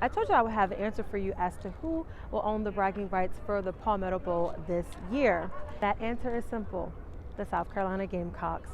I told you I would have an answer for you as to who will own the bragging rights for the Palmetto Bowl this year. That answer is simple: the South Carolina Gamecocks.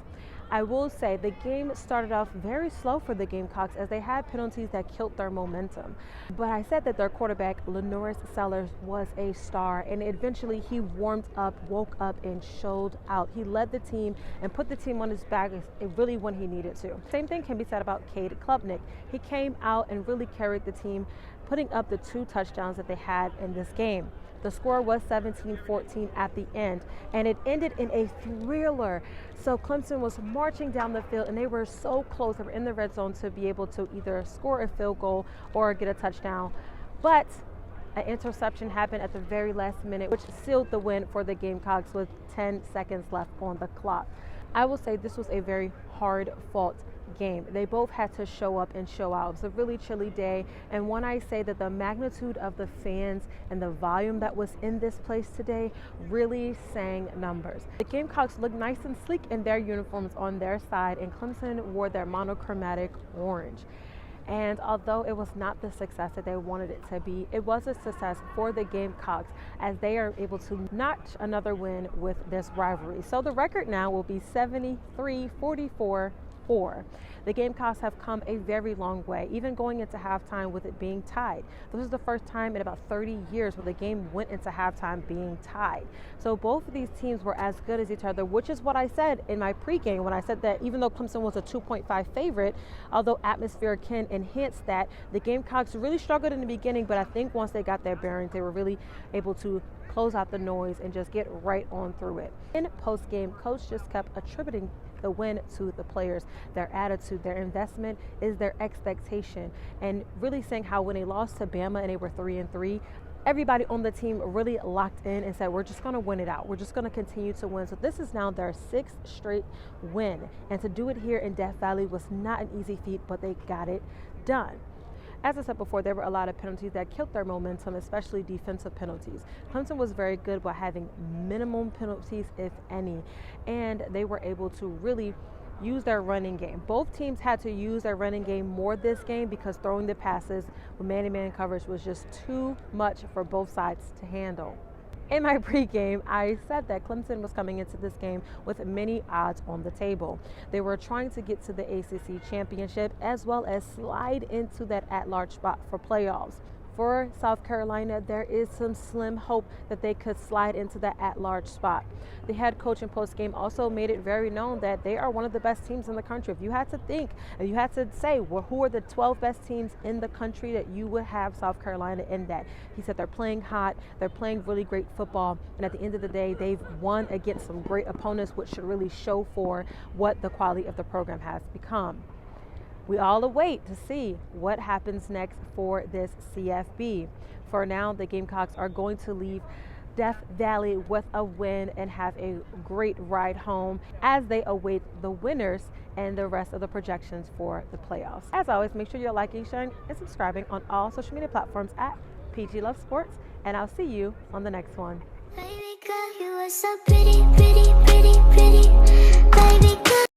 I will say the game started off very slow for the Gamecocks as they had penalties that killed their momentum. But I said that their quarterback, LaNorris Sellers, was a star, and eventually he warmed up, woke up, and showed out. He led the team and put the team on his back really when he needed to. Same thing can be said about Cade Klubnik. He came out and really carried the team, putting up the 2 touchdowns that they had in this game. The score was 17-14 at the end, and it ended in a thriller. So Clemson was marching down the field, and they were so close. They were in the red zone to be able to either score a field goal or get a touchdown. But an interception happened at the very last minute, which sealed the win for the Gamecocks with 10 seconds left on the clock. I will say this was a very hard-fought game. They both had to show up and show out. It was a really chilly day, and when I say that the magnitude of the fans and the volume that was in this place today really sang numbers. The Gamecocks looked nice and sleek in their uniforms on their side, and Clemson wore their monochromatic orange. And although it was not the success that they wanted it to be, it was a success for the Gamecocks as they are able to notch another win with this rivalry. So the record now will be 73-44. The Gamecocks have come a very long way, even going into halftime with it being tied. This is the first time in about 30 years where the game went into halftime being tied. So both of these teams were as good as each other, which is what I said in my pregame when I said that even though Clemson was a 2.5 favorite, although atmosphere can enhance that, the Gamecocks really struggled in the beginning, but I think once they got their bearings, they were really able to close out the noise and just get right on through it. In post-game, Coach just kept attributing the win to the players, their attitude, their investment is their expectation, and really saying how when they lost to Bama and they were 3-3, everybody on the team really locked in and said, we're just going to win it out. We're just going to continue to win. So this is now their 6th straight win, and to do it here in Death Valley was not an easy feat, but they got it done. As I said before, there were a lot of penalties that killed their momentum, especially defensive penalties. Clemson was very good by having minimum penalties, if any, and they were able to really use their running game. Both teams had to use their running game more this game because throwing the passes with man-to-man coverage was just too much for both sides to handle. In my pregame, I said that Clemson was coming into this game with many odds on the table. They were trying to get to the ACC championship as well as slide into that at-large spot for playoffs. For South Carolina, there is some slim hope that they could slide into that at-large spot. The head coach in post-game also made it very known that they are one of the best teams in the country. If you had to think, if you had to say, well, who are the 12 best teams in the country, that you would have South Carolina in that. He said they're playing hot, they're playing really great football, and at the end of the day, they've won against some great opponents, which should really show for what the quality of the program has become. We all await to see what happens next for this CFB. For now, the Gamecocks are going to leave Death Valley with a win and have a great ride home as they await the winners and the rest of the projections for the playoffs. As always, make sure you're liking, sharing, and subscribing on all social media platforms at PG Love Sports, and I'll see you on the next one. Baby girl, you are so pretty, pretty, pretty, pretty. Baby girl.